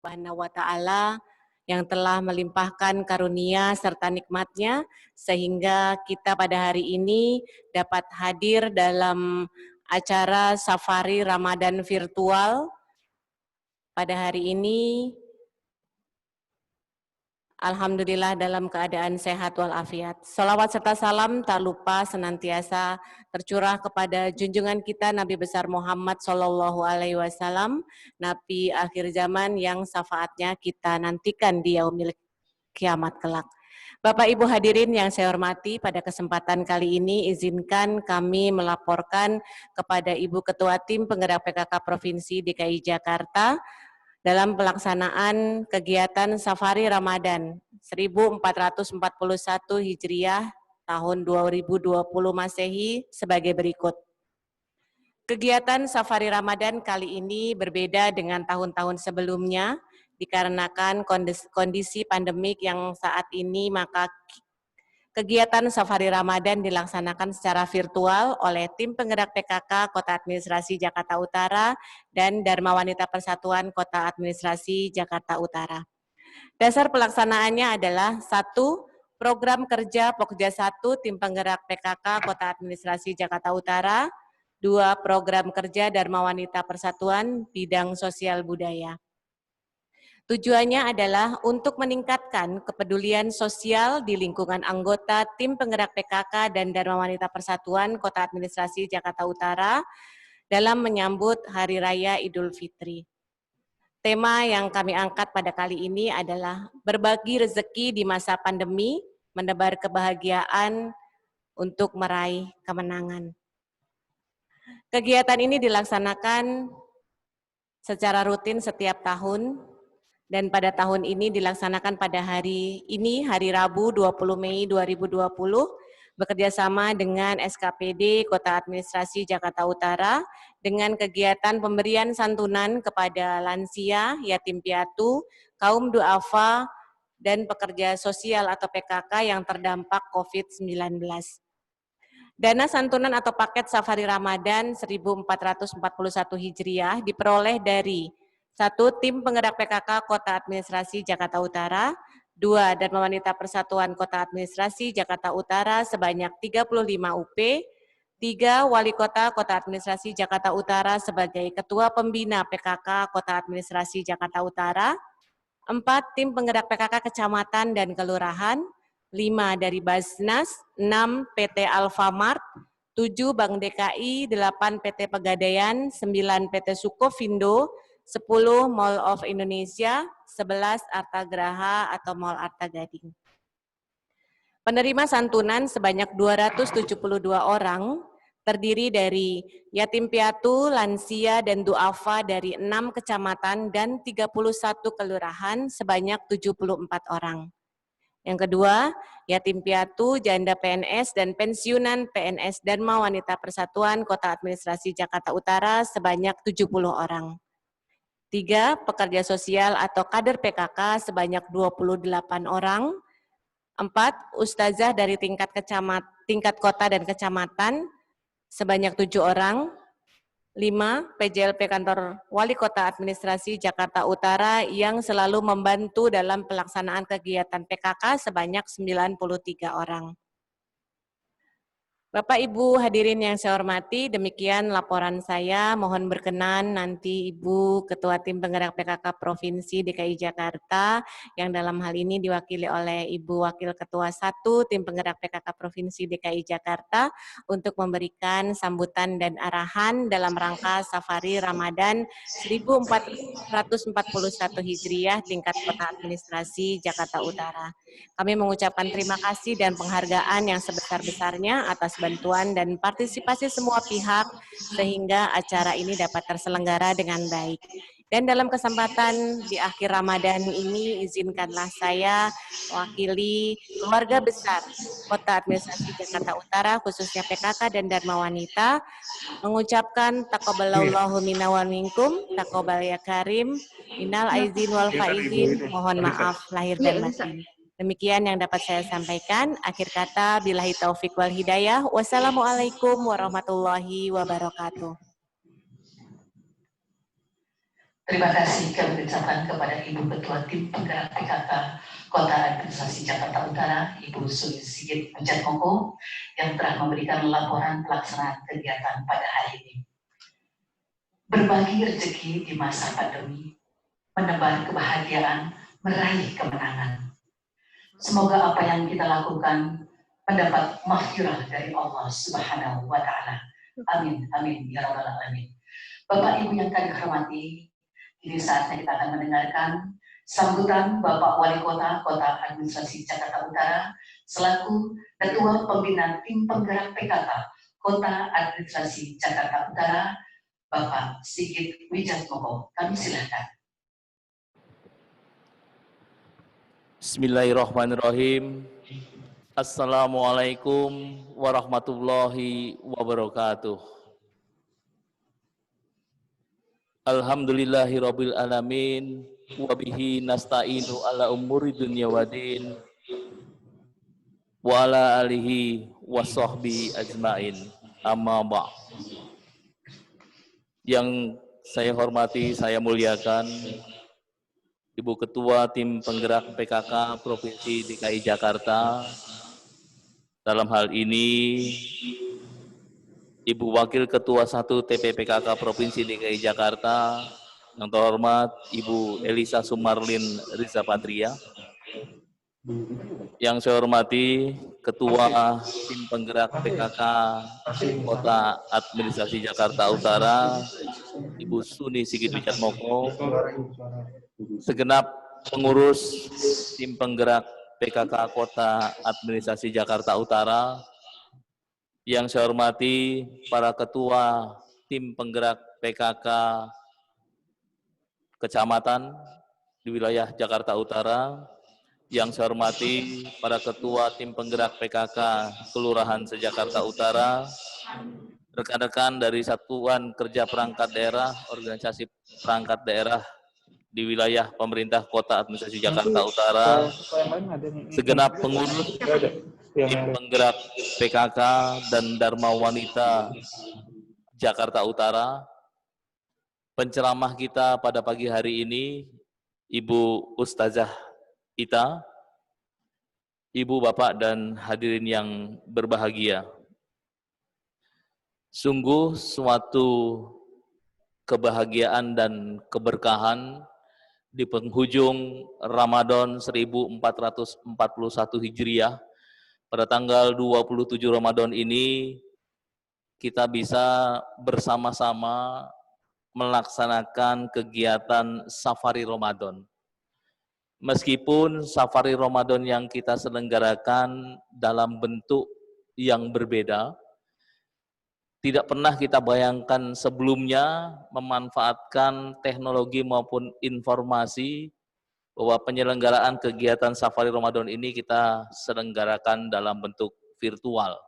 Subhanahu wa Ta'ala yang telah melimpahkan karunia serta nikmatnya sehingga kita pada hari ini dapat hadir dalam acara Safari Ramadan virtual pada hari ini. Alhamdulillah dalam keadaan sehat walafiat. Salawat serta salam tak lupa senantiasa tercurah kepada junjungan kita Nabi besar Muhammad Sallallahu Alaihi Wasallam, Nabi akhir zaman yang syafaatnya kita nantikan di yaumil kiamat kelak. Bapak Ibu hadirin yang saya hormati, pada kesempatan kali ini izinkan kami melaporkan kepada Ibu Ketua Tim Penggerak PKK Provinsi DKI Jakarta dalam pelaksanaan kegiatan Safari Ramadan 1441 Hijriah tahun 2020 Masehi sebagai berikut. Kegiatan Safari Ramadan kali ini berbeda dengan tahun-tahun sebelumnya dikarenakan kondisi pandemik yang saat ini, maka kegiatan Safari Ramadan dilaksanakan secara virtual oleh tim penggerak PKK Kota Administrasi Jakarta Utara dan Dharma Wanita Persatuan Kota Administrasi Jakarta Utara. Dasar pelaksanaannya adalah 1. Program kerja Pokja 1 tim penggerak PKK Kota Administrasi Jakarta Utara. 2. Program kerja Dharma Wanita Persatuan bidang sosial budaya. Tujuannya adalah untuk meningkatkan kepedulian sosial di lingkungan anggota tim penggerak PKK dan Dharma Wanita Persatuan Kota Administrasi Jakarta Utara dalam menyambut Hari Raya Idul Fitri. Tema yang kami angkat pada kali ini adalah berbagi rezeki di masa pandemi, menebar kebahagiaan untuk meraih kemenangan. Kegiatan ini dilaksanakan secara rutin setiap tahun, dan pada tahun ini dilaksanakan pada hari ini, hari Rabu 20 Mei 2020, bekerjasama dengan SKPD Kota Administrasi Jakarta Utara dengan kegiatan pemberian santunan kepada lansia, yatim piatu, kaum duafa, dan pekerja sosial atau PKK yang terdampak COVID-19. Dana santunan atau paket Safari Ramadan 1441 Hijriah diperoleh dari 1. Tim penggerak PKK Kota Administrasi Jakarta Utara. 2. Dharma Wanita Persatuan Kota Administrasi Jakarta Utara sebanyak 35 UP. 3. Wali Kota Kota Administrasi Jakarta Utara sebagai Ketua Pembina PKK Kota Administrasi Jakarta Utara. 4. Tim penggerak PKK Kecamatan dan Kelurahan. 5. Dari Basnas. 6. PT Alfamart. 7. Bank DKI. 8. PT Pegadaian. 9. PT Sukovindo. 10 Mall of Indonesia, 11 Arta Graha atau Mall Arta Gading. Penerima santunan sebanyak 272 orang, terdiri dari yatim piatu, lansia, dan duafa dari 6 kecamatan dan 31 kelurahan sebanyak 74 orang. Yang kedua, yatim piatu, janda PNS, dan pensiunan PNS Dharma Wanita Persatuan Kota Administrasi Jakarta Utara sebanyak 70 orang. 3. Pekerja sosial atau kader PKK sebanyak 28 orang. 4. Ustazah dari tingkat kota dan kecamatan sebanyak 7 orang. 5. PJLP Kantor Wali Kota Administrasi Jakarta Utara yang selalu membantu dalam pelaksanaan kegiatan PKK sebanyak 93 orang. Bapak Ibu hadirin yang saya hormati, demikian laporan saya. Mohon berkenan nanti Ibu Ketua Tim Penggerak PKK Provinsi DKI Jakarta yang dalam hal ini diwakili oleh Ibu Wakil Ketua 1 Tim Penggerak PKK Provinsi DKI Jakarta untuk memberikan sambutan dan arahan dalam rangka Safari Ramadan 1441 Hijriah tingkat Kota Administrasi Jakarta Utara. Kami mengucapkan terima kasih dan penghargaan yang sebesar-besarnya atas bantuan dan partisipasi semua pihak sehingga acara ini dapat terselenggara dengan baik. Dan dalam kesempatan di akhir Ramadan ini, izinkanlah saya mewakili keluarga besar Kota Administrasi Jakarta Utara, khususnya PKK dan Dharma Wanita, mengucapkan taqabbalallahu minna wa minkum, taqabbal ya karim, minal aizin wal faizin, mohon maaf lahir dan batin. Demikian yang dapat saya sampaikan. Akhir kata, billahi taufik wal hidayah. Wassalamualaikum warahmatullahi wabarakatuh. Terima kasih kami ucapkan kepada Ibu Ketua Tim Penggerak PKK Kota Administrasi Jakarta Utara, Ibu Suni Sigit Mujadmoko, yang telah memberikan laporan pelaksanaan kegiatan pada hari ini. Berbagi rezeki di masa pandemi, menebar kebahagiaan, meraih kemenangan. Semoga apa yang kita lakukan mendapat maghfirah dari Allah Subhanahu wa Ta'ala. Amin, amin, ya rabbal alamin. Bapak Ibu yang kami hormati, ini saatnya kita akan mendengarkan sambutan Bapak Wali Kota Kota Administrasi Jakarta Utara selaku Ketua Pembina Tim Penggerak PKK Kota Administrasi Jakarta Utara, Bapak Sigit Wijatmoko. Kami silakan. Bismillahirrahmanirrahim. Assalamualaikum warahmatullahi wabarakatuh. Alhamdulillahirabbil alamin wa bihi nasta'inu ala umuri dunya waddin wa ala alihi washabbihi ajmain. Amma ba'd. Yang saya hormati, saya muliakan Ibu Ketua Tim Penggerak PKK Provinsi DKI Jakarta, dalam hal ini Ibu Wakil Ketua 1 TPPKK Provinsi DKI Jakarta, yang terhormat Ibu Elisa Sumarlin Riza Patria, yang saya hormati Ketua Tim Penggerak PKK Kota Administrasi Jakarta Utara, Ibu Suni Sigit Wijatmoko, segenap pengurus Tim Penggerak PKK Kota Administrasi Jakarta Utara, yang saya hormati para ketua Tim Penggerak PKK Kecamatan di wilayah Jakarta Utara, yang saya hormati para ketua Tim Penggerak PKK Kelurahan se-Jakarta Utara, rekan-rekan dari Satuan Kerja Perangkat Daerah, Organisasi Perangkat Daerah di wilayah pemerintah Kota Administrasi Jakarta Utara, segenap pengurus Tim Penggerak PKK dan Dharma Wanita Jakarta Utara, penceramah kita pada pagi hari ini, Ibu Ustazah Ita, Ibu, Bapak, dan hadirin yang berbahagia. Sungguh suatu kebahagiaan dan keberkahan di penghujung Ramadan 1441 Hijriah, pada tanggal 27 Ramadan ini, kita bisa bersama-sama melaksanakan kegiatan Safari Ramadan. Meskipun Safari Ramadan yang kita selenggarakan dalam bentuk yang berbeda, tidak pernah kita bayangkan sebelumnya memanfaatkan teknologi maupun informasi bahwa penyelenggaraan kegiatan Safari Ramadan ini kita selenggarakan dalam bentuk virtual.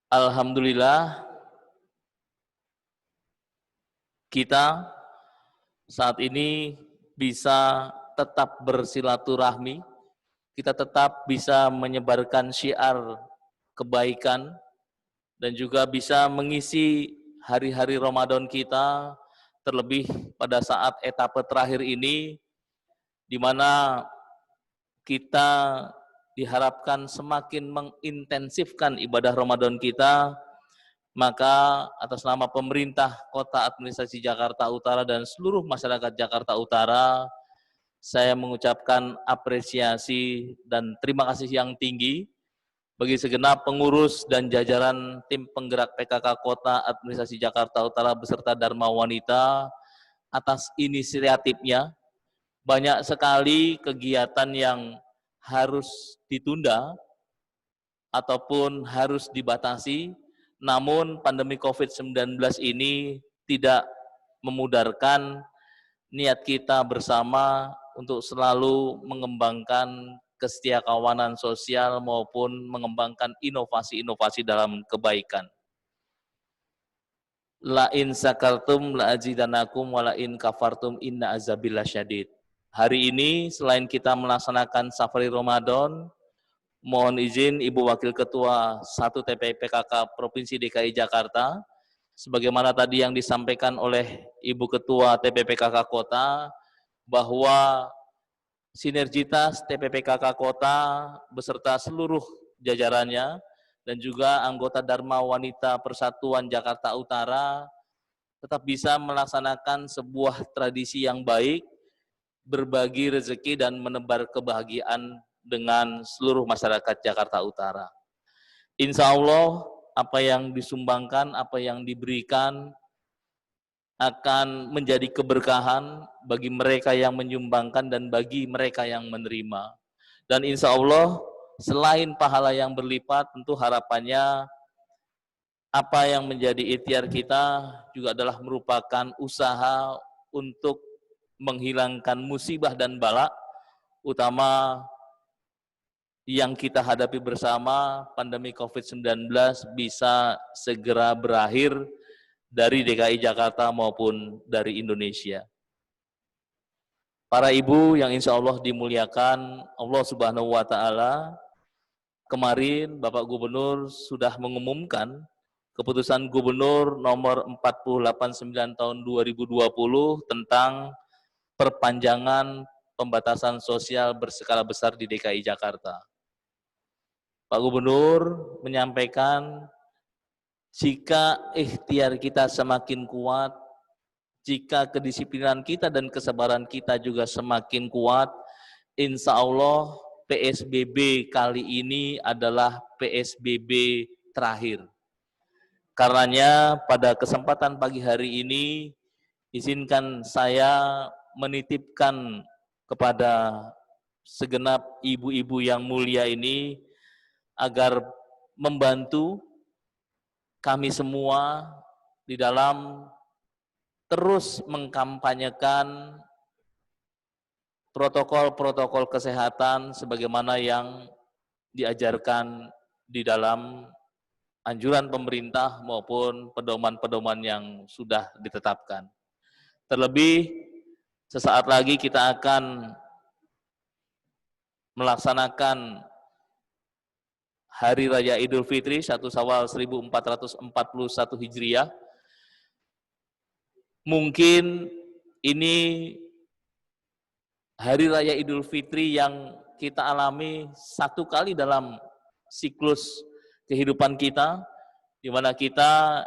Alhamdulillah, kita saat ini bisa tetap bersilaturahmi, kita tetap bisa menyebarkan syiar kebaikan, dan juga bisa mengisi hari-hari Ramadan kita, terlebih pada saat etapa terakhir ini, di mana kita diharapkan semakin mengintensifkan ibadah Ramadan kita, maka atas nama pemerintah Kota Administrasi Jakarta Utara dan seluruh masyarakat Jakarta Utara, saya mengucapkan apresiasi dan terima kasih yang tinggi bagi segenap pengurus dan jajaran Tim Penggerak PKK Kota Administrasi Jakarta Utara beserta Dharma Wanita atas inisiatifnya. Banyak sekali kegiatan yang harus ditunda ataupun harus dibatasi, namun pandemi COVID-19 ini tidak memudarkan niat kita bersama untuk selalu mengembangkan kesetiakawanan sosial maupun mengembangkan inovasi-inovasi dalam kebaikan. La in sakartum la azidanakum wa la in kafartum inna azabil lasyadid. Hari ini selain kita melaksanakan Safari Ramadan, mohon izin Ibu Wakil Ketua 1 TPPKK Provinsi DKI Jakarta sebagaimana tadi yang disampaikan oleh Ibu Ketua TPPKK Kota, bahwa sinergitas TPPKK Kota beserta seluruh jajarannya dan juga anggota Dharma Wanita Persatuan Jakarta Utara tetap bisa melaksanakan sebuah tradisi yang baik, berbagi rezeki dan menebar kebahagiaan dengan seluruh masyarakat Jakarta Utara. Insya Allah apa yang disumbangkan, apa yang diberikan akan menjadi keberkahan bagi mereka yang menyumbangkan dan bagi mereka yang menerima. Dan insya Allah selain pahala yang berlipat, tentu harapannya apa yang menjadi ikhtiar kita juga adalah merupakan usaha untuk menghilangkan musibah dan bala, utama yang kita hadapi bersama, pandemi COVID-19 bisa segera berakhir dari DKI Jakarta maupun dari Indonesia. Para ibu yang insya Allah dimuliakan Allah Subhanahu wa Ta'ala, kemarin Bapak Gubernur sudah mengumumkan keputusan Gubernur nomor 489 tahun 2020 tentang perpanjangan pembatasan sosial berskala besar di DKI Jakarta. Pak Gubernur menyampaikan jika ikhtiar kita semakin kuat, jika kedisiplinan kita dan kesabaran kita juga semakin kuat, insya Allah PSBB kali ini adalah PSBB terakhir. Karenanya pada kesempatan pagi hari ini, izinkan saya menitipkan kepada segenap ibu-ibu yang mulia ini, agar membantu kami semua di dalam terus mengkampanyekan protokol-protokol kesehatan sebagaimana yang diajarkan di dalam anjuran pemerintah maupun pedoman-pedoman yang sudah ditetapkan. Terlebih, sesaat lagi kita akan melaksanakan Hari Raya Idul Fitri 1 Syawal 1441 Hijriah. Mungkin ini Hari Raya Idul Fitri yang kita alami satu kali dalam siklus kehidupan kita, di mana kita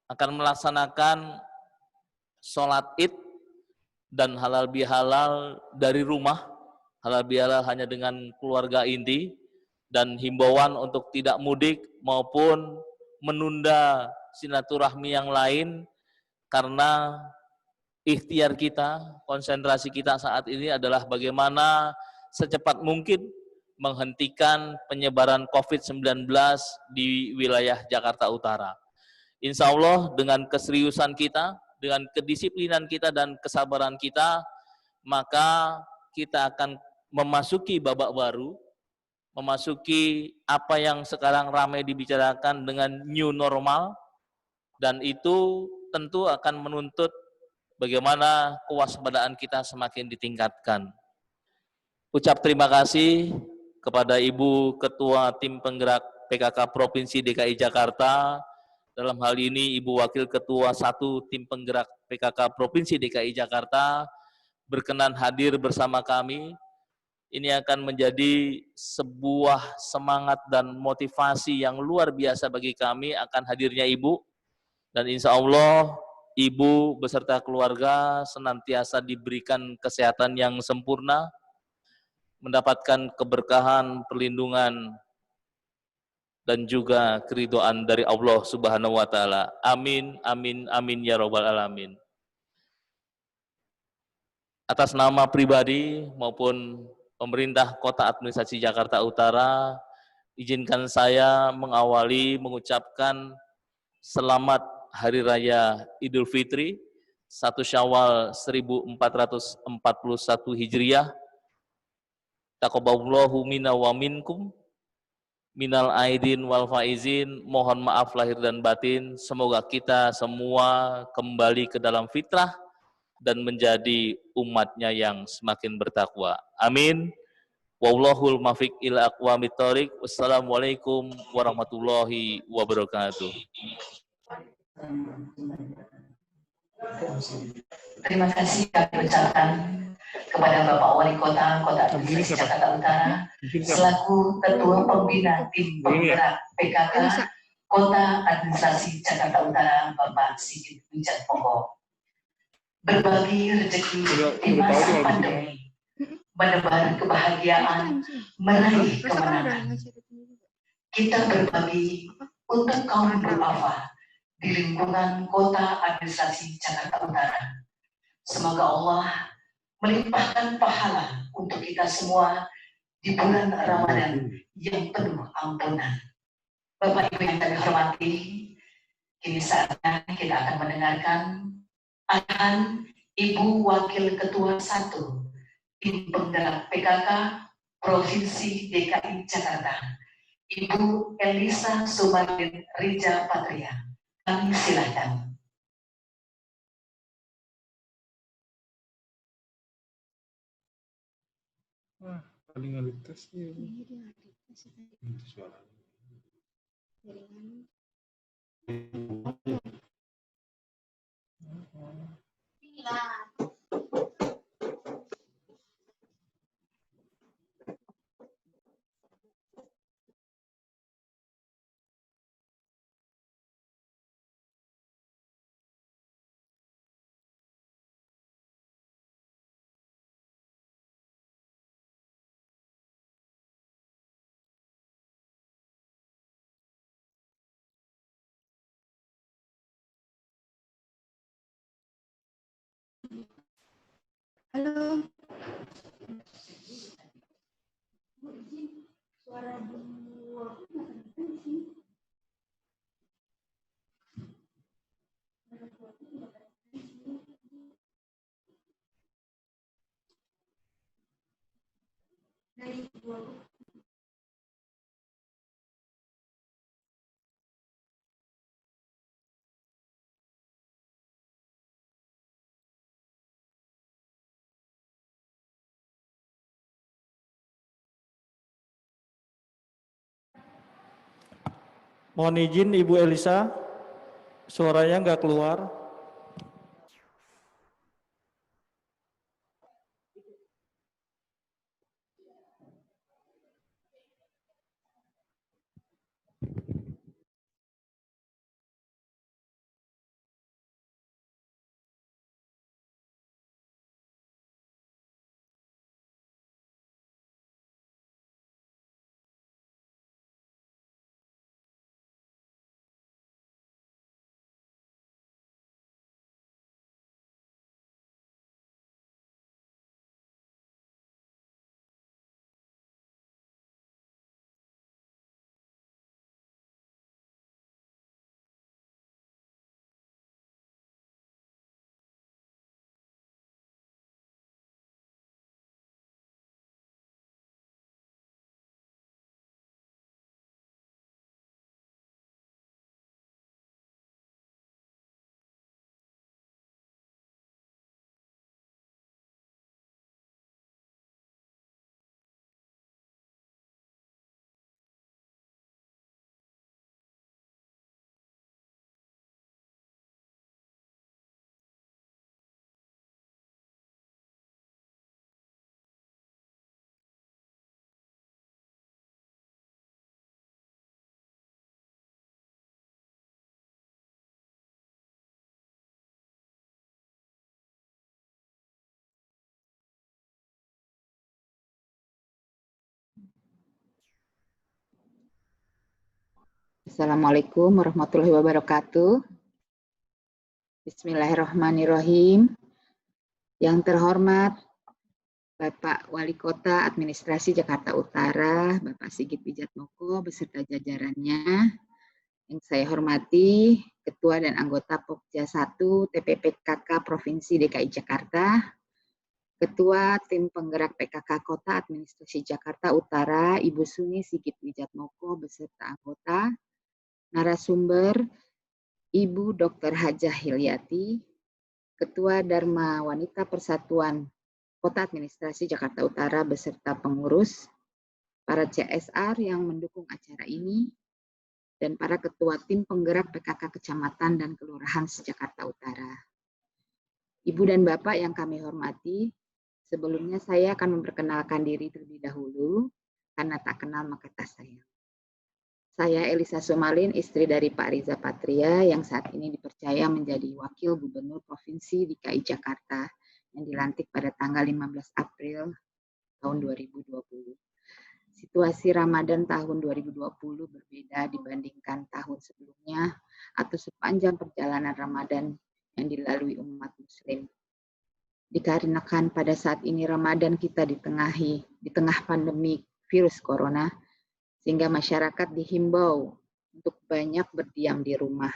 akan melaksanakan sholat id dan halal bihalal dari rumah, halal bihalal hanya dengan keluarga inti, dan himbauan untuk tidak mudik maupun menunda silaturahmi yang lain, karena ikhtiar kita, konsentrasi kita saat ini adalah bagaimana secepat mungkin menghentikan penyebaran COVID-19 di wilayah Jakarta Utara. Insya Allah dengan keseriusan kita, dengan kedisiplinan kita dan kesabaran kita, maka kita akan memasuki babak baru, memasuki apa yang sekarang ramai dibicarakan dengan new normal, dan itu tentu akan menuntut bagaimana kewaspadaan kita semakin ditingkatkan. Ucap terima kasih kepada Ibu Ketua Tim Penggerak PKK Provinsi DKI Jakarta, dalam hal ini Ibu Wakil Ketua 1 Tim Penggerak PKK Provinsi DKI Jakarta, berkenan hadir bersama kami. Ini akan menjadi sebuah semangat dan motivasi yang luar biasa bagi kami akan hadirnya Ibu. Dan insya Allah Ibu beserta keluarga senantiasa diberikan kesehatan yang sempurna, mendapatkan keberkahan, perlindungan, dan juga keridhaan dari Allah Subhanahu wa Ta'ala. Amin, amin, amin ya Rabbal Alamin. Atas nama pribadi maupun pemerintah Kota Administrasi Jakarta Utara, izinkan saya mengawali mengucapkan selamat Hari Raya Idul Fitri 1 Syawal 1441 Hijriah. Taqabbalallahu minna wa minkum minal aidin wal faizin. Mohon maaf lahir dan batin. Semoga kita semua kembali ke dalam fitrah dan menjadi umatnya yang semakin bertakwa. Amin. Wallahul muwaffiq ila aqwamit thoriq. Wassalamualaikum warahmatullahi wabarakatuh. Terima kasih kami ucapkan kepada Bapak Wali Kota Administrasi Jakarta Utara selaku Ketua Pembina Tim Penggerak PKK Kota Administrasi Jakarta Utara Bapak Sigit Wijatmoko. Berbagi rezeki di masa pandemi, menebar kebahagiaan, meraih kemenangan. Kita berbagi untuk kaum duafa di lingkungan Kota Administrasi Jakarta Utara. Semoga Allah melimpahkan pahala untuk kita semua di bulan Ramadan yang penuh ampunan. Bapak Ibu yang kami hormati, kini saatnya kita akan mendengarkan arahan Ibu Wakil Ketua 1 Tim Penggerak PKK Provinsi DKI Jakarta, Ibu Elisa Sumarlin Rija Patria. Kami silakan. Wah, paling ngalitas ya. Itu suara. Halo. Suara Mohon izin Ibu Elisa, suaranya nggak keluar. Assalamualaikum warahmatullahi wabarakatuh. Bismillahirrahmanirrahim. Yang terhormat Bapak Wali Kota Administrasi Jakarta Utara, Bapak Sigit Wijatmoko beserta jajarannya. Yang saya hormati Ketua dan anggota Pokja 1 TPPKK Provinsi DKI Jakarta, Ketua Tim Penggerak PKK Kota Administrasi Jakarta Utara, Ibu Suni Sigit Wijatmoko beserta anggota, narasumber Ibu Dr. Hajah Hilyati, Ketua Dharma Wanita Persatuan Kota Administrasi Jakarta Utara beserta pengurus, para CSR yang mendukung acara ini, dan para ketua tim penggerak PKK Kecamatan dan Kelurahan se-Jakarta Utara. Ibu dan Bapak yang kami hormati, sebelumnya saya akan memperkenalkan diri terlebih dahulu, karena tak kenal maka tak sayang. Saya Elisa Somalin, istri dari Pak Riza Patria, yang saat ini dipercaya menjadi Wakil Gubernur Provinsi DKI Jakarta, yang dilantik pada tanggal 15 April tahun 2020. Situasi Ramadan tahun 2020 berbeda dibandingkan tahun sebelumnya atau sepanjang perjalanan Ramadan yang dilalui umat Muslim. Dikarenakan pada saat ini Ramadan kita di tengah pandemi virus corona, sehingga masyarakat dihimbau untuk banyak berdiam di rumah,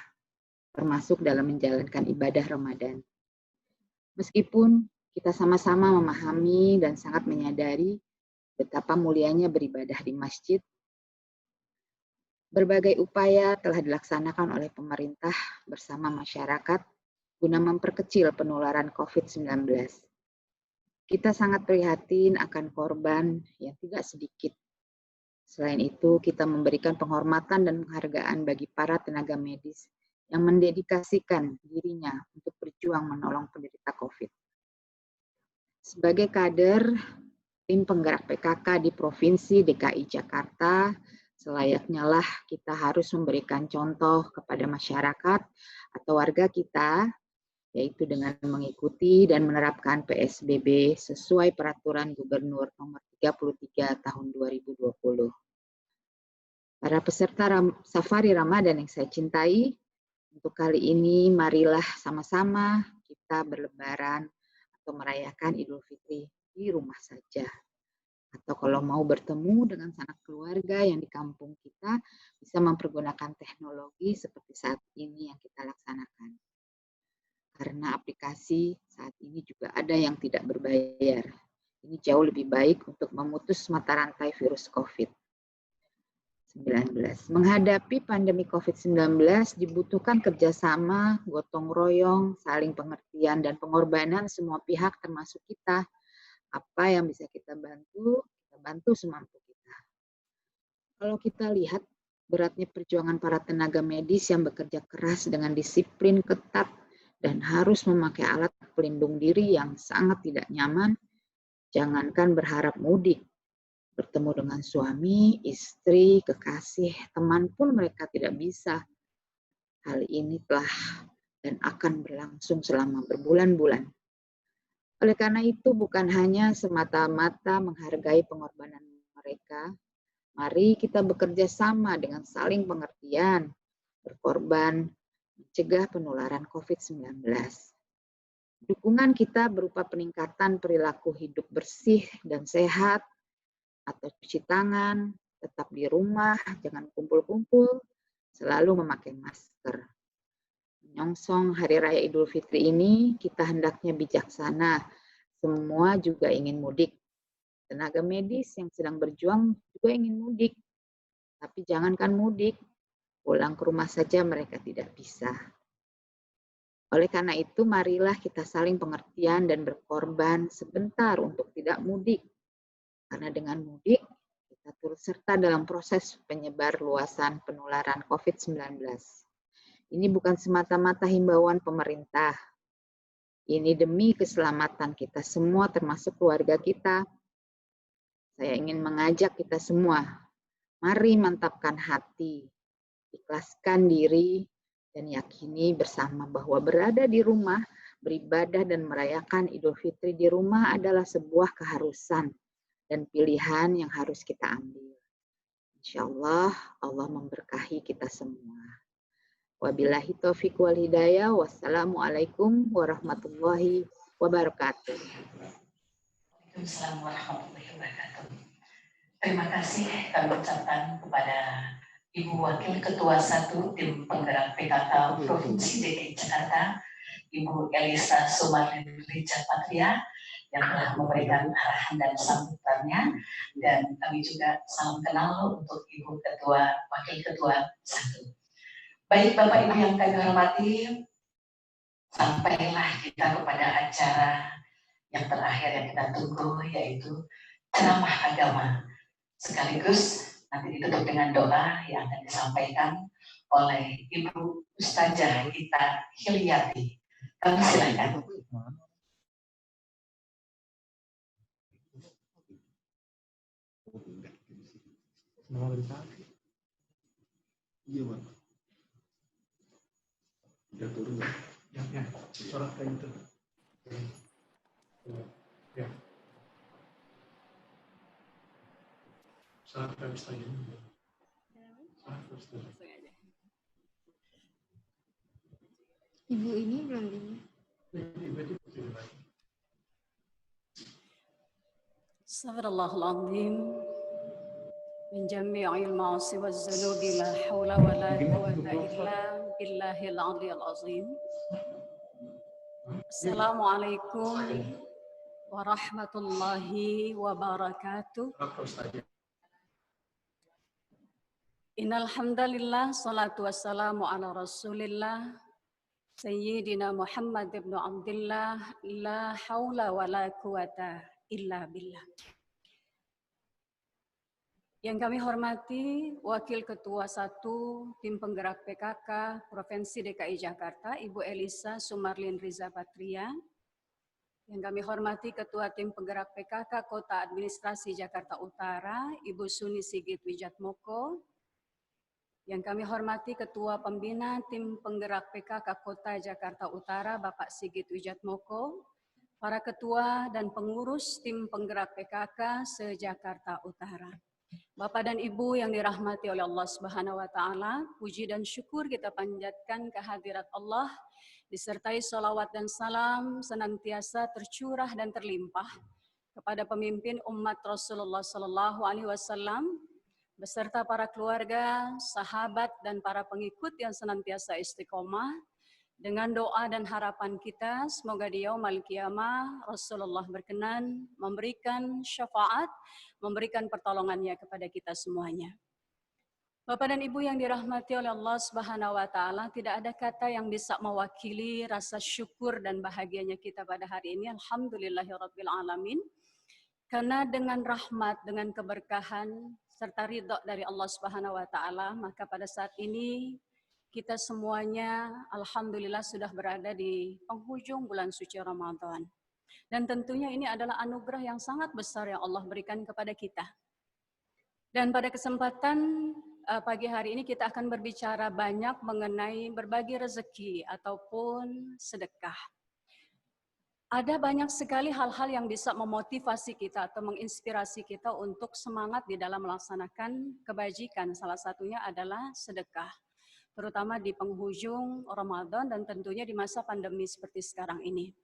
termasuk dalam menjalankan ibadah Ramadan. Meskipun kita sama-sama memahami dan sangat menyadari betapa mulianya beribadah di masjid, berbagai upaya telah dilaksanakan oleh pemerintah bersama masyarakat guna memperkecil penularan COVID-19. Kita sangat prihatin akan korban yang tidak sedikit. Selain itu, kita memberikan penghormatan dan penghargaan bagi para tenaga medis yang mendedikasikan dirinya untuk berjuang menolong penderita COVID. Sebagai kader tim penggerak PKK di Provinsi DKI Jakarta, selayaknya lah kita harus memberikan contoh kepada masyarakat atau warga kita, yaitu dengan mengikuti dan menerapkan PSBB sesuai Peraturan Gubernur Nomor 33 Tahun 2020. Para peserta Safari Ramadan yang saya cintai, untuk kali ini marilah sama-sama kita berlebaran atau merayakan Idul Fitri di rumah saja. Atau kalau mau bertemu dengan sanak keluarga yang di kampung kita, bisa mempergunakan teknologi seperti saat ini yang kita laksanakan. Karena aplikasi saat ini juga ada yang tidak berbayar. Ini jauh lebih baik untuk memutus mata rantai virus COVID-19. Menghadapi pandemi COVID-19 dibutuhkan kerjasama, gotong royong, saling pengertian, dan pengorbanan semua pihak termasuk kita. Apa yang bisa kita bantu semampu kita. Kalau kita lihat beratnya perjuangan para tenaga medis yang bekerja keras dengan disiplin ketat dan harus memakai alat pelindung diri yang sangat tidak nyaman, jangankan berharap mudik. Bertemu dengan suami, istri, kekasih, teman pun mereka tidak bisa. Hal ini telah dan akan berlangsung selama berbulan-bulan. Oleh karena itu, bukan hanya semata-mata menghargai pengorbanan mereka, mari kita bekerja sama dengan saling pengertian, berkorban, mencegah penularan COVID-19. Dukungan kita berupa peningkatan perilaku hidup bersih dan sehat, atau cuci tangan, tetap di rumah, jangan kumpul-kumpul, selalu memakai masker. Menyongsong Hari Raya Idul Fitri ini, kita hendaknya bijaksana. Semua juga ingin mudik. Tenaga medis yang sedang berjuang juga ingin mudik. Tapi jangankan mudik, pulang ke rumah saja mereka tidak bisa. Oleh karena itu, marilah kita saling pengertian dan berkorban sebentar untuk tidak mudik. Karena dengan mudik, kita turut serta dalam proses penyebar luasan penularan COVID-19. Ini bukan semata-mata himbauan pemerintah. Ini demi keselamatan kita semua, termasuk keluarga kita. Saya ingin mengajak kita semua, mari mantapkan hati, ikhlaskan diri, dan yakini bersama bahwa berada di rumah, beribadah dan merayakan Idul Fitri di rumah adalah sebuah keharusan dan pilihan yang harus kita ambil. Insya Allah, Allah memberkahi kita semua. Wabillahi taufiq wal hidayah. Wassalamualaikum warahmatullahi wabarakatuh. Waalaikumsalam warahmatullahi wabarakatuh. Terima kasih kami ucapkan kepada Ibu Wakil Ketua 1 Tim Penggerak PKK Provinsi DKI Jakarta, Ibu Elisa Somalin Patria, yang telah memberikan arahan dan sambutannya, dan kami juga salam kenal untuk Ibu Ketua, Wakil Ketua 1. Baik Bapak Ibu yang kami hormati, sampailah kita kepada acara yang terakhir yang kita tunggu, yaitu ceramah agama. Sekaligus nanti ditutup dengan doa yang akan disampaikan oleh Ibu Ustazah Gita Hilyati. Kami silakan. Iya, Bang. Ya, turun. Ya, suara kayak gitu. Ya. Suara kayak saya. Ibu ini belum di. Astaghfirullahal azim min jami'il ma'asi waz zunubi la haula wa la quwwata illa billahil aliyyil azim. Assalamualaikum warahmatullahi wabarakatuh. Innal hamdalillah salatu wassalamu ala Rasulillah Sayyidina Muhammad ibn Abdullah la haula wa la quwata illa billah. Yang kami hormati Wakil Ketua 1 Tim Penggerak PKK Provinsi DKI Jakarta, Ibu Elisa Sumarlin Riza Patria. Yang kami hormati Ketua Tim Penggerak PKK Kota Administrasi Jakarta Utara, Ibu Suni Sigit Wijatmoko. Yang kami hormati Ketua Pembina Tim Penggerak PKK Kota Jakarta Utara, Bapak Sigit Wijatmoko, para ketua dan pengurus Tim Penggerak PKK se-Jakarta Utara. Bapak dan Ibu yang dirahmati oleh Allah Subhanahu wa taala, puji dan syukur kita panjatkan kehadirat Allah, disertai salawat dan salam senantiasa tercurah dan terlimpah kepada pemimpin umat Rasulullah sallallahu alaihi wasallam beserta para keluarga, sahabat, dan para pengikut yang senantiasa istiqomah, dengan doa dan harapan kita, semoga di yaumul qiyamah Rasulullah berkenan memberikan syafaat, memberikan pertolongannya kepada kita semuanya. Bapak dan Ibu yang dirahmati oleh Allah Subhanahu wa taala, tidak ada kata yang bisa mewakili rasa syukur dan bahagianya kita pada hari ini. Alhamdulillahirabbil alamin. Karena dengan rahmat, dengan keberkahan serta ridha dari Allah Subhanahu wa taala, maka pada saat ini kita semuanya alhamdulillah sudah berada di penghujung bulan suci Ramadan. Dan tentunya ini adalah anugerah yang sangat besar yang Allah berikan kepada kita. Dan pada kesempatan pagi hari ini kita akan berbicara banyak mengenai berbagi rezeki ataupun sedekah. Ada banyak sekali hal-hal yang bisa memotivasi kita atau menginspirasi kita untuk semangat di dalam melaksanakan kebajikan. Salah satunya adalah sedekah, terutama di penghujung Ramadan dan tentunya di masa pandemi seperti sekarang ini.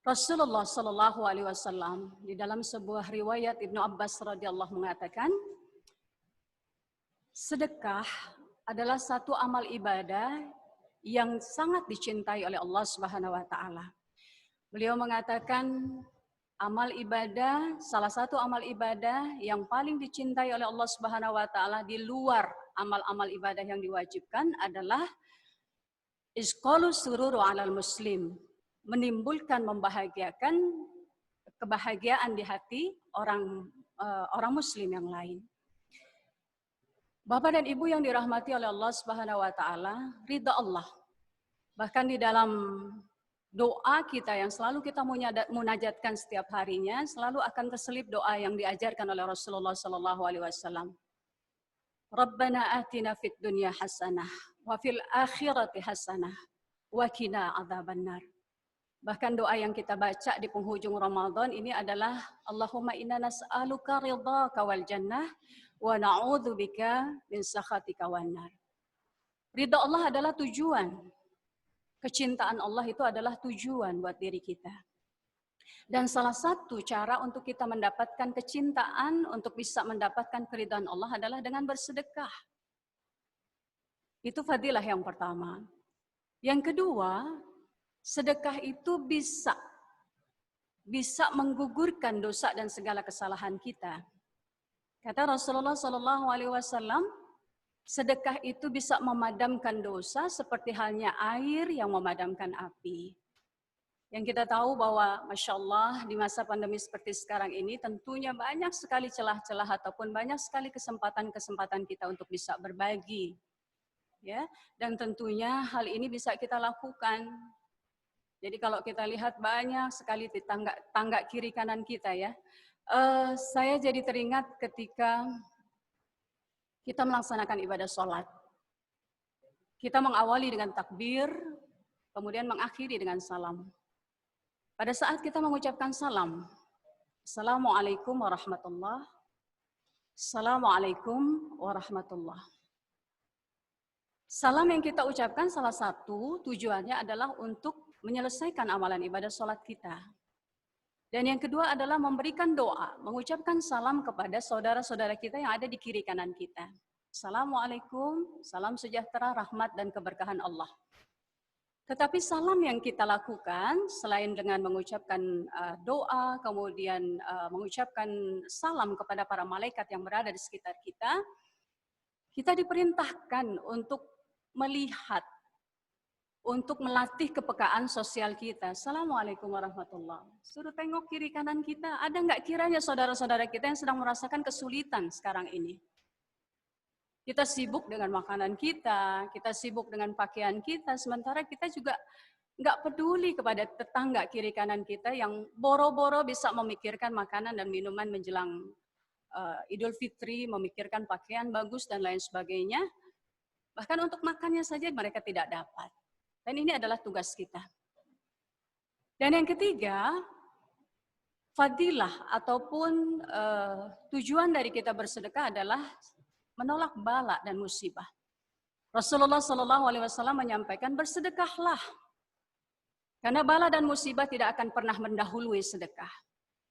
Rasulullah Shallallahu Alaihi Wasallam di dalam sebuah riwayat Ibnu Abbas radhiyallahu mengatakan, sedekah adalah satu amal ibadah yang sangat dicintai oleh Allah Subhanahu wa taala. Beliau mengatakan amal ibadah, salah satu amal ibadah yang paling dicintai oleh Allah Subhanahu wa taala di luar amal-amal ibadah yang diwajibkan adalah isqalu sururu 'alal muslim, menimbulkan membahagiakan kebahagiaan di hati orang muslim yang lain. Bapak dan Ibu yang dirahmati oleh Allah Subhanahu wa taala, ridha Allah. Bahkan di dalam doa kita yang selalu kita munajatkan setiap harinya, selalu akan terselip doa yang diajarkan oleh Rasulullah sallallahu alaihi wasallam. Rabbana atina fid dunya hasanah wa fil akhirati hasanah wa qina adzabannar. Bahkan doa yang kita baca di penghujung Ramadan ini adalah Allahumma inna nas'aluka ridhaka wal jannah wa na'udzubika min sakhatika wan nar. Ridha Allah adalah tujuan. Kecintaan Allah itu adalah tujuan buat diri kita. Dan salah satu cara untuk kita mendapatkan kecintaan, untuk bisa mendapatkan keridhaan Allah adalah dengan bersedekah. Itu fadilah yang pertama. Yang kedua, sedekah itu bisa menggugurkan dosa dan segala kesalahan kita. Kata Rasulullah Sallallahu Alaihi Wasallam, sedekah itu bisa memadamkan dosa seperti halnya air yang memadamkan api. Yang kita tahu bahwa Masya Allah di masa pandemi seperti sekarang ini tentunya banyak sekali celah-celah ataupun banyak sekali kesempatan-kesempatan kita untuk bisa berbagi. Ya, dan tentunya hal ini bisa kita lakukan. Jadi kalau kita lihat banyak sekali di tangga kiri kanan kita ya. Saya jadi teringat ketika kita melaksanakan ibadah sholat. Kita mengawali dengan takbir, kemudian mengakhiri dengan salam. Pada saat kita mengucapkan salam, Assalamualaikum warahmatullahi wabarakatuh. Assalamualaikum warahmatullahi wabarakatuh. Salam yang kita ucapkan salah satu tujuannya adalah untuk menyelesaikan amalan ibadah sholat kita. Dan yang kedua adalah memberikan doa, mengucapkan salam kepada saudara-saudara kita yang ada di kiri kanan kita. Assalamualaikum, salam sejahtera, rahmat, dan keberkahan Allah. Tetapi salam yang kita lakukan, selain dengan mengucapkan doa, kemudian mengucapkan salam kepada para malaikat yang berada di sekitar kita, kita diperintahkan untuk melihat, untuk melatih kepekaan sosial kita. Assalamualaikum warahmatullahi wabarakatuh. Suruh tengok kiri kanan kita, ada nggak kiranya saudara-saudara kita yang sedang merasakan kesulitan sekarang ini? Kita sibuk dengan makanan kita sibuk dengan pakaian kita, sementara kita juga nggak peduli kepada tetangga kiri kanan kita yang boro-boro bisa memikirkan makanan dan minuman menjelang Idul Fitri, memikirkan pakaian bagus dan lain sebagainya. Bahkan untuk makannya saja mereka tidak dapat. Dan ini adalah tugas kita. Dan yang ketiga, fadilah ataupun tujuan dari kita bersedekah adalah menolak bala dan musibah. Rasulullah SAW menyampaikan bersedekahlah. Karena bala dan musibah tidak akan pernah mendahului sedekah.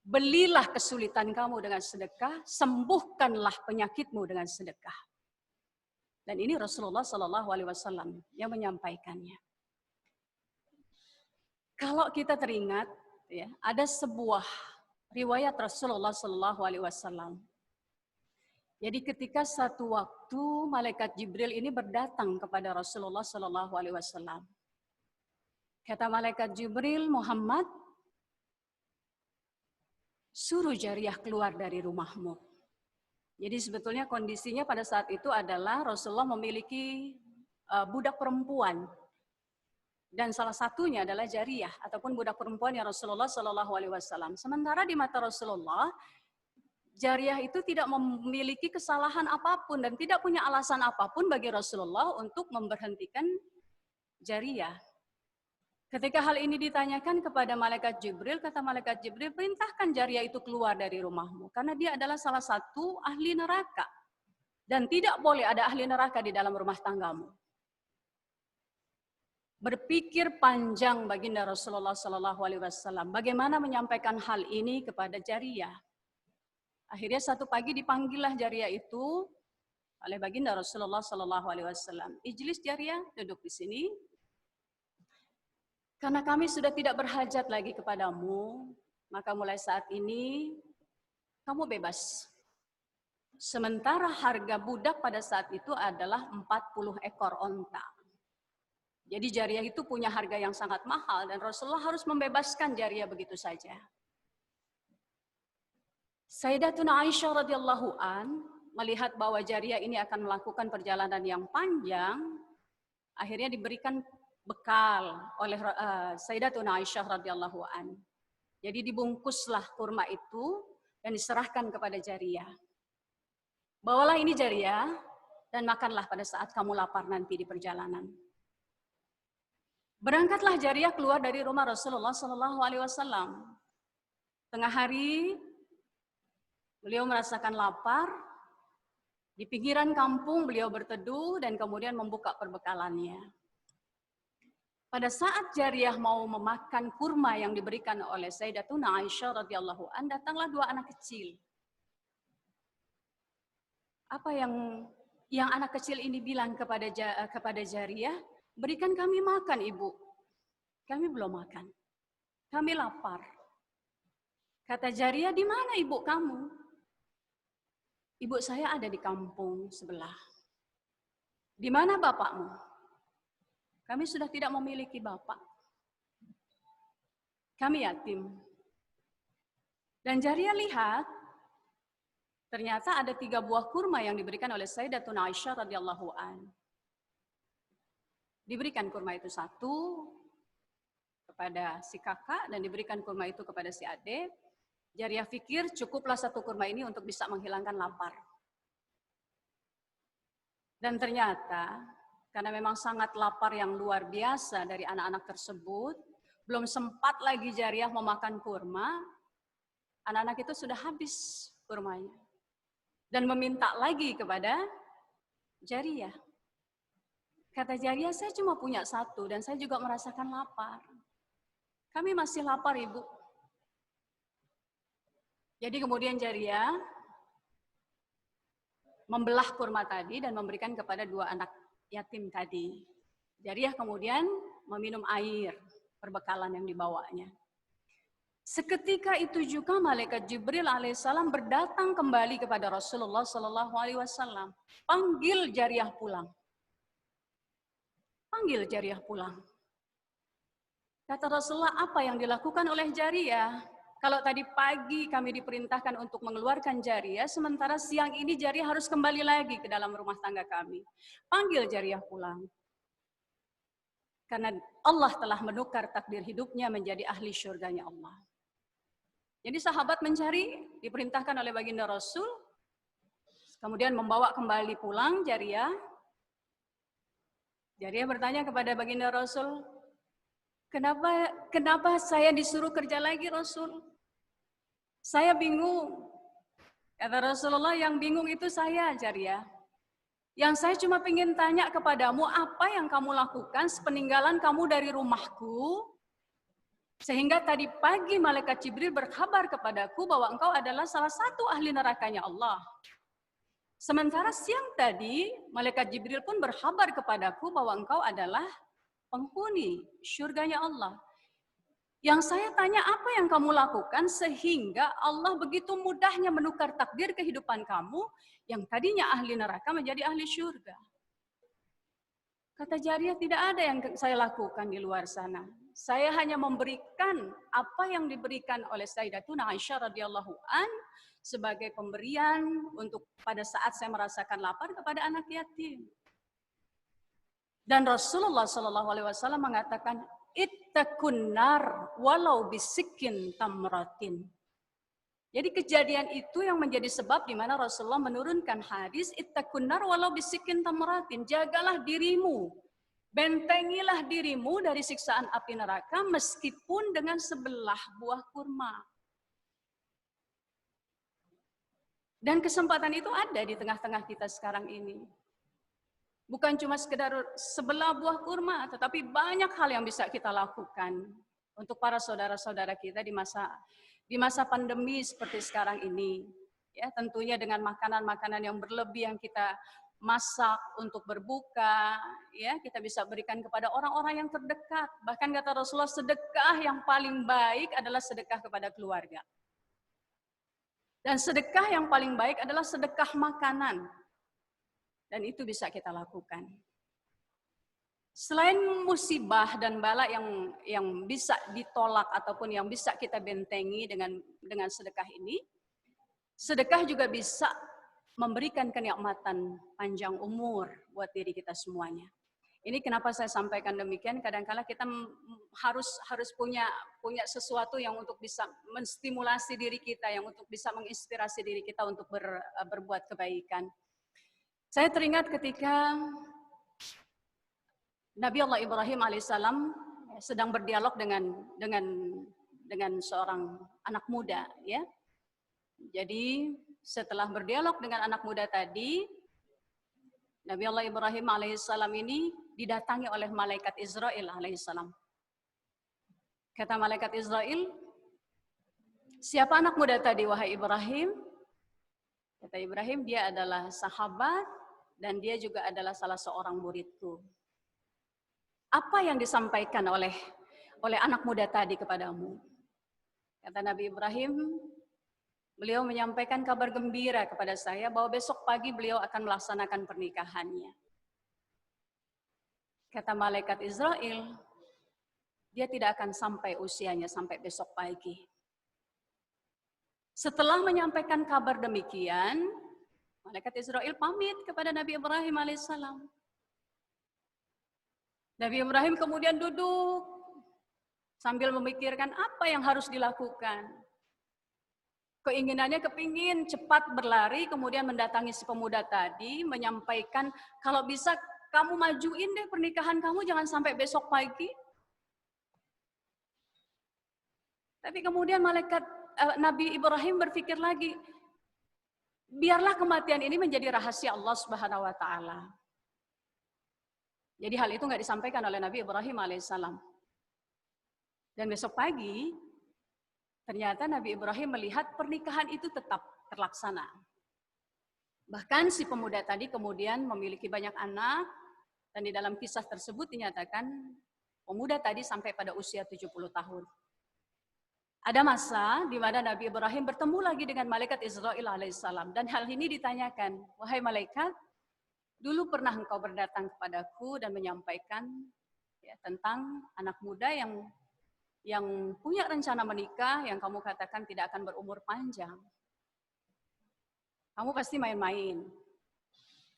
Belilah kesulitan kamu dengan sedekah, sembuhkanlah penyakitmu dengan sedekah. Dan ini Rasulullah SAW yang menyampaikannya. Kalau kita teringat, ya, ada sebuah riwayat Rasulullah SAW. Jadi ketika satu waktu malaikat Jibril ini berdatang kepada Rasulullah SAW. Kata malaikat Jibril, Muhammad, suruh Jariyah keluar dari rumahmu. Jadi sebetulnya kondisinya pada saat itu adalah Rasulullah memiliki budak perempuan. Dan salah satunya adalah Jariyah ataupun budak perempuan yang Rasulullah SAW. Sementara di mata Rasulullah, Jariyah itu tidak memiliki kesalahan apapun dan tidak punya alasan apapun bagi Rasulullah untuk memberhentikan Jariyah. Ketika hal ini ditanyakan kepada malaikat Jibril, kata malaikat Jibril, perintahkan Jariyah itu keluar dari rumahmu. Karena dia adalah salah satu ahli neraka. Dan tidak boleh ada ahli neraka di dalam rumah tanggamu. Berpikir panjang baginda Rasulullah SAW. Bagaimana menyampaikan hal ini kepada Jariyah. Akhirnya satu pagi dipanggillah Jariyah itu oleh baginda Rasulullah SAW. Ijlis Jariyah, duduk di sini. Karena kami sudah tidak berhajat lagi kepadamu, maka mulai saat ini kamu bebas. Sementara harga budak pada saat itu adalah 40 ekor onta. Jadi Jariyah itu punya harga yang sangat mahal dan Rasulullah harus membebaskan Jariyah begitu saja. Sayyidatuna Aisyah radhiyallahu an melihat bahwa Jariyah ini akan melakukan perjalanan yang panjang, akhirnya diberikan bekal oleh Sayyidatuna Aisyah radhiyallahu an. Jadi dibungkuslah kurma itu dan diserahkan kepada Jariyah. Bawalah ini Jariyah dan makanlah pada saat kamu lapar nanti di perjalanan. Berangkatlah Jariyah keluar dari rumah Rasulullah SAW. Tengah hari beliau merasakan lapar. Di pinggiran kampung beliau berteduh dan kemudian membuka perbekalannya. Pada saat Jariyah mau memakan kurma yang diberikan oleh Sayyidatuna Aisyah radhiyallahu an, datanglah dua anak kecil. Apa yang anak kecil ini bilang kepada Jariyah? Berikan kami makan, Ibu. Kami belum makan. Kami lapar. Kata Jariyah, di mana ibu kamu? Ibu saya ada di kampung sebelah. Di mana bapakmu? Kami sudah tidak memiliki bapak. kami yatim. Dan Jariah lihat, ternyata ada 3 buah kurma yang diberikan oleh Sayyidatuna Aisyah radhiyallahu an. Diberikan kurma itu 1 kepada si kakak dan diberikan kurma itu kepada si adik. Jariah pikir cukuplah 1 kurma ini untuk bisa menghilangkan lapar. Dan ternyata karena memang sangat lapar yang luar biasa dari anak-anak tersebut, belum sempat lagi Jariah memakan kurma, anak-anak itu sudah habis kurmanya. Dan meminta lagi kepada Jariah. Kata Jariah, saya cuma punya 1 dan saya juga merasakan lapar. Kami masih lapar, Ibu. Jadi kemudian Jariah membelah kurma tadi dan memberikan kepada 2 anak yatim tadi. Jariah kemudian meminum air, perbekalan yang dibawanya. Seketika itu juga malaikat Jibril alaihissalam berdatang kembali kepada Rasulullah sallallahu alaihi wasallam. Panggil Jariah pulang. Panggil Jariah pulang. Kata Rasulullah, apa yang dilakukan oleh Jariah? Kalau tadi pagi kami diperintahkan untuk mengeluarkan Jariah, sementara siang ini Jariah harus kembali lagi ke dalam rumah tangga kami. Panggil Jariah pulang. Karena Allah telah menukar takdir hidupnya menjadi ahli syurganya Allah. Jadi sahabat mencari, diperintahkan oleh baginda Rasul, kemudian membawa kembali pulang Jariah. Jariah bertanya kepada baginda Rasul, kenapa saya disuruh kerja lagi Rasul? Saya bingung. Kata Rasulullah, yang bingung itu saya Jariah. Yang saya cuma ingin tanya kepadamu, apa yang kamu lakukan sepeninggalan kamu dari rumahku, sehingga tadi pagi malaikat Jibril berkabar kepadaku bahwa engkau adalah salah satu ahli nerakanya Allah. Sementara siang tadi, malaikat Jibril pun berkabar kepadaku bahwa engkau adalah penghuni syurganya Allah. Yang saya tanya, apa yang kamu lakukan sehingga Allah begitu mudahnya menukar takdir kehidupan kamu yang tadinya ahli neraka menjadi ahli syurga? Kata Jariah, tidak ada yang saya lakukan di luar sana. Saya hanya memberikan apa yang diberikan oleh Sayyidatuna Aisyah radhiyallahu an sebagai pemberian untuk pada saat saya merasakan lapar kepada anak yatim. Dan Rasulullah Shallallahu Alaihi Wasallam mengatakan, ittaqun nar walau bisikin tamratin. Jadi kejadian itu yang menjadi sebab di mana Rasulullah menurunkan hadis ittaqun nar walau bisikin tamratin. Jagalah dirimu, bentengilah dirimu dari siksaan api neraka meskipun dengan sebelah buah kurma. Dan kesempatan itu ada di tengah-tengah kita sekarang ini. Bukan cuma sekedar sebelah buah kurma, tetapi banyak hal yang bisa kita lakukan untuk para saudara-saudara kita di masa pandemi seperti sekarang ini. Ya, tentunya dengan makanan-makanan yang berlebih yang kita masak untuk berbuka, ya, kita bisa berikan kepada orang-orang yang terdekat. Bahkan kata Rasulullah, sedekah yang paling baik adalah sedekah kepada keluarga. Dan sedekah yang paling baik adalah sedekah makanan. Dan itu bisa kita lakukan. Selain musibah dan bala yang bisa ditolak ataupun yang bisa kita bentengi dengan sedekah ini, sedekah juga bisa memberikan kenikmatan panjang umur buat diri kita semuanya. Ini kenapa saya sampaikan demikian, kadang-kala kita harus punya sesuatu yang untuk bisa menstimulasi diri kita, yang untuk bisa menginspirasi diri kita untuk berbuat kebaikan. Saya teringat ketika Nabi Allah Ibrahim alaihissalam sedang berdialog dengan seorang anak muda, ya. Jadi setelah berdialog dengan anak muda tadi, Nabi Allah Ibrahim alaihissalam ini didatangi oleh malaikat Israel alaihissalam. Kata malaikat Israel, siapa anak muda tadi wahai Ibrahim? Kata Ibrahim, dia adalah sahabat dan dia juga adalah salah seorang muridku. Apa yang disampaikan oleh anak muda tadi kepadamu? Kata Nabi Ibrahim, beliau menyampaikan kabar gembira kepada saya bahwa besok pagi beliau akan melaksanakan pernikahannya. Kata malaikat Israel, dia tidak akan sampai usianya sampai besok pagi. Setelah menyampaikan kabar demikian, malaikat Israel pamit kepada Nabi Ibrahim alaihissalam. Nabi Ibrahim kemudian duduk sambil memikirkan apa yang harus dilakukan. Keinginannya kepingin cepat berlari, kemudian mendatangi si pemuda tadi, menyampaikan, kalau bisa kamu majuin deh pernikahan kamu, jangan sampai besok pagi. Tapi kemudian Nabi Ibrahim berpikir lagi, biarlah kematian ini menjadi rahasia Allah Subhanahu wa Ta'ala. Jadi hal itu nggak disampaikan oleh Nabi Ibrahim alaihissalam. Dan besok pagi, ternyata Nabi Ibrahim melihat pernikahan itu tetap terlaksana. Bahkan si pemuda tadi kemudian memiliki banyak anak, dan di dalam kisah tersebut dinyatakan pemuda tadi sampai pada usia 70 tahun. Ada masa di mana Nabi Ibrahim bertemu lagi dengan malaikat Israil alaihissalam, dan hal ini ditanyakan, wahai malaikat, dulu pernah engkau berdatang kepadaku dan menyampaikan ya, tentang anak muda yang punya rencana menikah, yang kamu katakan tidak akan berumur panjang. Kamu pasti main-main.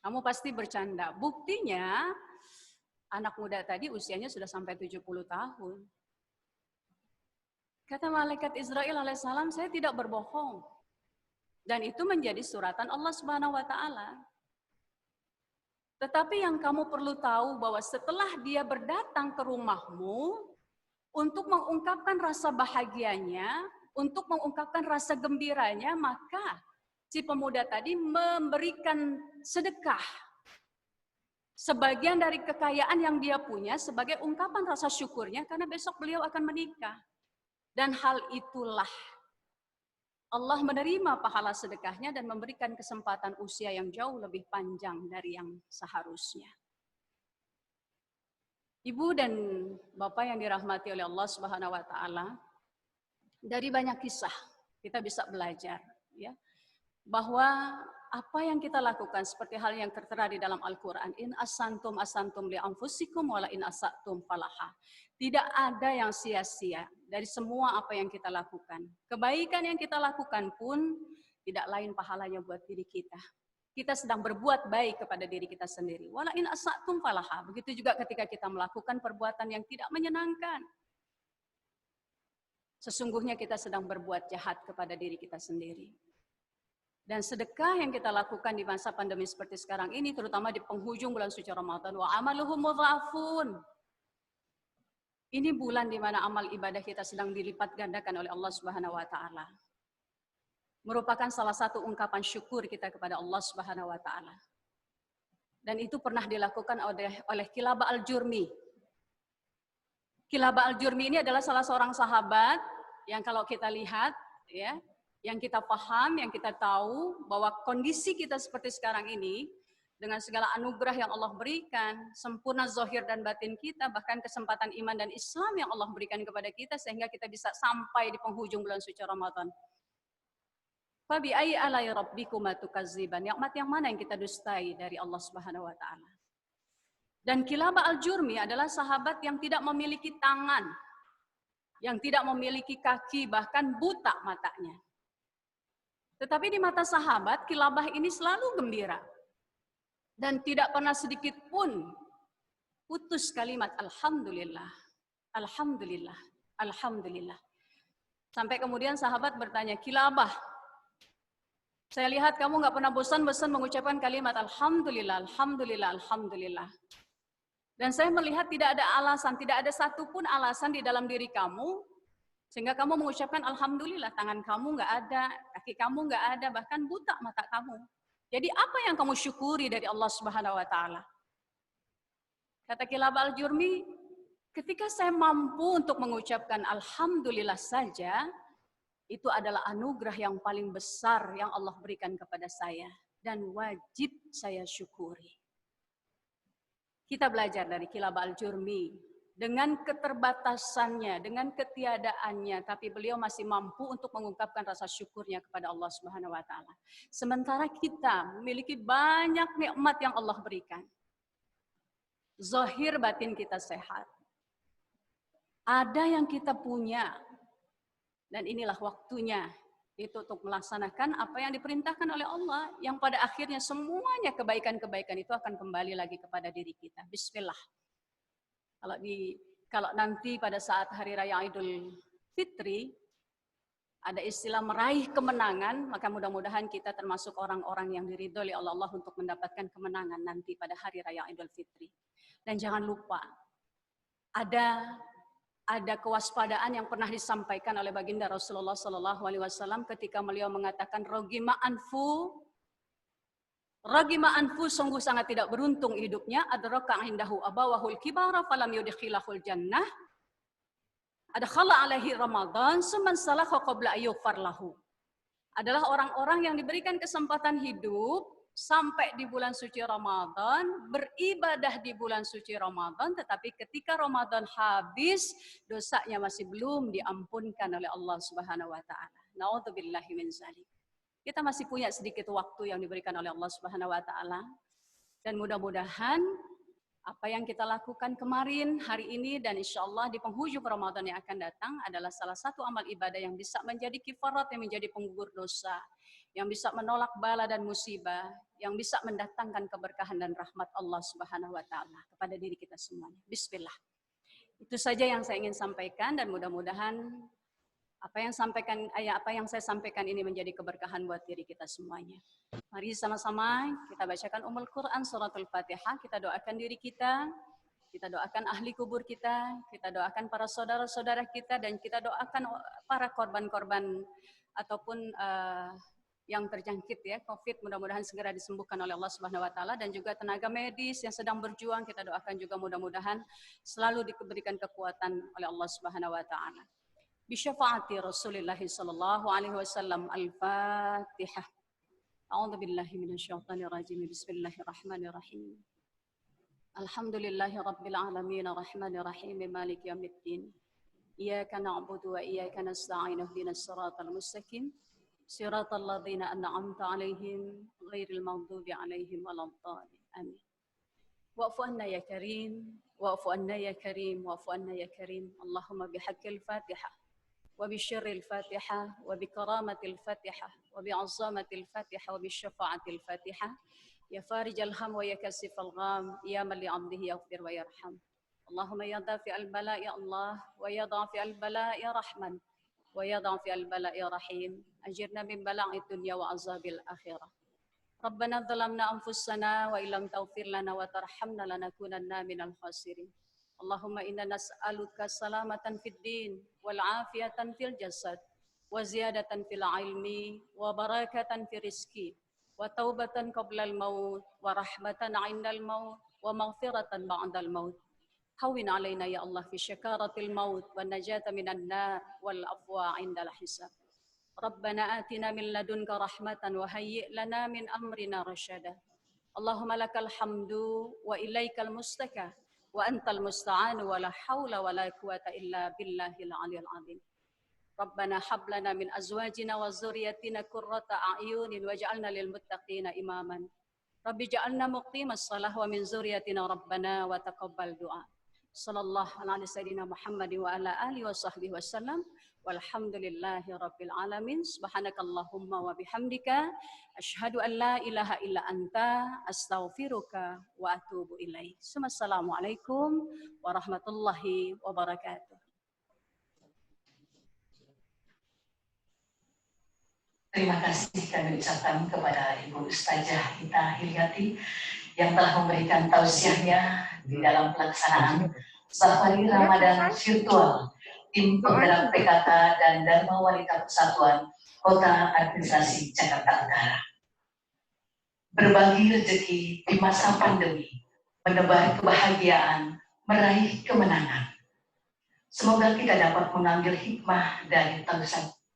Kamu pasti bercanda. Buktinya, anak muda tadi usianya sudah sampai 70 tahun. Kata malaikat Israil alaihissalam, saya tidak berbohong. Dan itu menjadi suratan Allah Subhanahu wa Ta'ala. Tetapi yang kamu perlu tahu bahwa setelah dia berdatang ke rumahmu, untuk mengungkapkan rasa bahagianya, untuk mengungkapkan rasa gembiranya, maka si pemuda tadi memberikan sedekah. Sebagian dari kekayaan yang dia punya sebagai ungkapan rasa syukurnya karena besok beliau akan menikah. Dan hal itulah Allah menerima pahala sedekahnya dan memberikan kesempatan usia yang jauh lebih panjang dari yang seharusnya. Ibu dan Bapak yang dirahmati oleh Allah Subhanahu wa Ta'ala, dari banyak kisah kita bisa belajar ya, bahwa apa yang kita lakukan seperti hal yang tertera di dalam Al-Quran, in asantum asantum li anfusikum wala in asatum falaha. Tidak ada yang sia-sia dari semua apa yang kita lakukan. Kebaikan yang kita lakukan pun tidak lain pahalanya buat diri kita. Kita sedang berbuat baik kepada diri kita sendiri. Wala in asatum falaha. Begitu juga ketika kita melakukan perbuatan yang tidak menyenangkan. Sesungguhnya kita sedang berbuat jahat kepada diri kita sendiri. Dan sedekah yang kita lakukan di masa pandemi seperti sekarang ini, terutama di penghujung bulan suci Ramadan, wa amaluhum mudha'afun. Ini bulan di mana amal ibadah kita sedang dilipat gandakan oleh Allah Subhanahu wa Ta'ala. Merupakan salah satu ungkapan syukur kita kepada Allah Subhanahu wa Ta'ala. Dan itu pernah dilakukan oleh Kilabah Al-Jurmi. Kilabah Al-Jurmi ini adalah salah seorang sahabat yang kalau kita lihat, ya, yang kita paham, yang kita tahu bahwa kondisi kita seperti sekarang ini, dengan segala anugerah yang Allah berikan, sempurna zahir dan batin kita, bahkan kesempatan iman dan Islam yang Allah berikan kepada kita, sehingga kita bisa sampai di penghujung bulan suci Ramadan. Fabi ayyi alai rabbikuma tukazziban. Nikmat yang mana yang kita dustai dari Allah Subhanahu wa Ta'ala? Dan Kilabah Al-Jurmi adalah sahabat yang tidak memiliki tangan, yang tidak memiliki kaki, bahkan buta matanya. Tetapi di mata sahabat, Kilabah ini selalu gembira. Dan tidak pernah sedikit pun putus kalimat Alhamdulillah, Alhamdulillah, Alhamdulillah. Sampai kemudian sahabat bertanya, Kilabah, saya lihat kamu nggak pernah bosan-bosan mengucapkan kalimat Alhamdulillah, Alhamdulillah, Alhamdulillah. Dan saya melihat tidak ada alasan, tidak ada satupun alasan di dalam diri kamu, sehingga kamu mengucapkan Alhamdulillah, tangan kamu nggak ada, kaki kamu nggak ada, bahkan buta mata kamu. Jadi apa yang kamu syukuri dari Allah Subhanahu wa Ta'ala? Kata Kilabah Al-Jurmi, ketika saya mampu untuk mengucapkan Alhamdulillah saja, itu adalah anugerah yang paling besar yang Allah berikan kepada saya. Dan wajib saya syukuri. Kita belajar dari Kilabah Al-Jurmi. Dengan keterbatasannya, dengan ketiadaannya, tapi beliau masih mampu untuk mengungkapkan rasa syukurnya kepada Allah Subhanahu wa Ta'ala. Sementara kita memiliki banyak nikmat yang Allah berikan. Zahir batin kita sehat. Ada yang kita punya, dan inilah waktunya itu untuk melaksanakan apa yang diperintahkan oleh Allah, yang pada akhirnya semuanya kebaikan-kebaikan itu akan kembali lagi kepada diri kita. Bismillah. Kalau nanti pada saat Hari Raya Idul Fitri ada istilah meraih kemenangan, maka mudah-mudahan kita termasuk orang-orang yang diridhoi oleh Allah untuk mendapatkan kemenangan nanti pada Hari Raya Idul Fitri. Dan jangan lupa, ada kewaspadaan yang pernah disampaikan oleh baginda Rasulullah SAW ketika beliau mengatakan rogima anfu sungguh sangat tidak beruntung hidupnya, adraka indahu abawahul kibara falam yudkhilahul jannah, adkhala alaihi Ramadan suman salakha qabla ayyughfar lahu. Adalah orang-orang yang diberikan kesempatan hidup sampai di bulan suci Ramadan, beribadah di bulan suci Ramadan, tetapi ketika Ramadan habis, dosanya masih belum diampunkan oleh Allah Subhanahu wa taala. Na'udzubillahi min dzalik. Kita masih punya sedikit waktu yang diberikan oleh Allah Subhanahu wa taala, dan mudah-mudahan apa yang kita lakukan kemarin, hari ini, dan insya Allah di penghujung Ramadan yang akan datang adalah salah satu amal ibadah yang bisa menjadi kifarat, yang menjadi penggugur dosa, yang bisa menolak bala dan musibah, yang bisa mendatangkan keberkahan dan rahmat Allah Subhanahu wa taala kepada diri kita semuanya. Bismillah. Itu saja yang saya ingin sampaikan, dan mudah-mudahan apa yang saya sampaikan ini menjadi keberkahan buat diri kita semuanya. Mari sama-sama kita bacakan Ummul Quran suratul Fatihah, kita doakan diri kita doakan ahli kubur kita doakan para saudara-saudara kita, dan kita doakan para korban-korban ataupun yang terjangkit ya COVID, mudah-mudahan segera disembuhkan oleh Allah Subhanahu wa taala, dan juga tenaga medis yang sedang berjuang, kita doakan juga mudah-mudahan selalu diberikan kekuatan oleh Allah Subhanahu wa taala. Bisyafaati Rasulillah sallallahu alaihi wasallam. Al-Fatihah. A'udzu billahi minasyaitonir rajim. Bismillahirrahmanirrahim. Alhamdulillahi rabbil alamin arrahmanir rahim maliki yaumiddin. Iyyaka na'budu wa iyyaka nasta'in ihdinas siratal mustaqim. Siratal ladzina an'amta 'alaihim ghairil maghdubi 'alaihim waladdallin. Amin. Wa'fu anna ya karim, wa'fu anna ya karim, wa'fu anna ya karim. Allahumma bihaqqil Fatihah. وبشر الفاتحة وبكرامة الفاتحة وبعظمة الفاتحة وبالشفاعة الفاتحة يا فارج الهم ويا كاشف الغام يا من لعبده يغفر ويرحم اللهم يا دافع البلاء يا الله ويا دافع البلاء يا رحمن ويا دافع البلاء يا رحيم أجرنا من بلاء الدنيا وعذاب الآخرة ربنا ظلمنا أنفسنا وإن لم تغفر لنا وترحمنا لنكونن من الخاسرين اللهم إنا نسألك سلامة في الدين والعافية في الجسد وزيادة في العلم وبركة في الرزق وتوبة قبل الموت ورحمة عند الموت ومغفرة بعد الموت هون علينا يا الله في شكارة الموت والنجاة من النار والعفو عند الحساب ربنا آتنا من لدنك رحمة وهيئ لنا من أمرنا رشدا اللهم لك الحمد وإليك المستكى وأنت المستعان ولا حول ولا قوة إلا بالله العلي العظيم ربنا هب لنا من أزواجنا وذريتنا قرة أعين واجعلنا للمتقين إماما رب اجعلنا مقيم الصلاة ومن ذريتنا ربنا وتقبل دعاء صلى الله على سيدنا محمد وعلى آله وصحبه وسلم والحمد لله رب العالمين سبحانك اللهم وبحمدك أشهد أن لا إله إلا أنت أستغفرك وأتوب إليك. Assalamualaikum warahmatullahi wabarakatuh. Terima kasih kami ucapkan kepada Ibu Ustazah Ita Hilyati yang telah memberikan tausiahnya di dalam pelaksanaan Safari Ramadan virtual tim penggerak PKK dan Dharma Wanita Persatuan Kota Administrasi Jakarta Utara. Berbagi rezeki di masa pandemi, menebar kebahagiaan, meraih kemenangan. Semoga kita dapat mengambil hikmah dari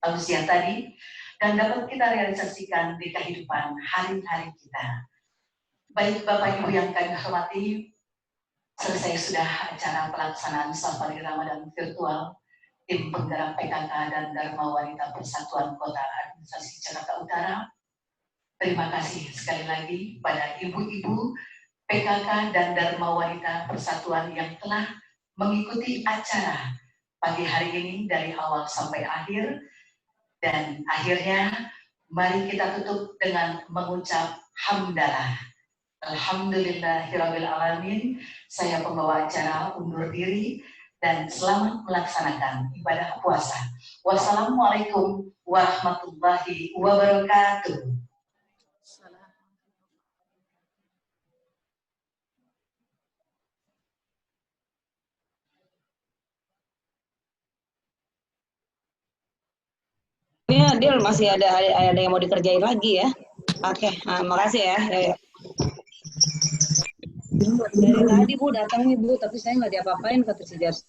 tausiah tadi dan dapat kita realisasikan di kehidupan hari-hari kita. Baik Bapak Ibu yang kami hormati, selesai sudah acara pelaksanaan Safari Ramadan virtual tim penggerak PKK dan Dharma Wanita Persatuan Kota Administrasi Jakarta Utara. Terima kasih sekali lagi pada ibu-ibu PKK dan Dharma Wanita Persatuan yang telah mengikuti acara pagi hari ini dari awal sampai akhir. Dan akhirnya mari kita tutup dengan mengucap hamdalah. Alhamdulillahirabbil alamin. Saya pembawa acara undur diri dan selamat melaksanakan ibadah puasa. Wassalamualaikum warahmatullahi wabarakatuh. Ini Adil masih ada yang mau dikerjain lagi ya. Oke, makasih ya. Dari tadi Bu datang nih Bu, tapi saya nggak diapa-apain kata si Jas.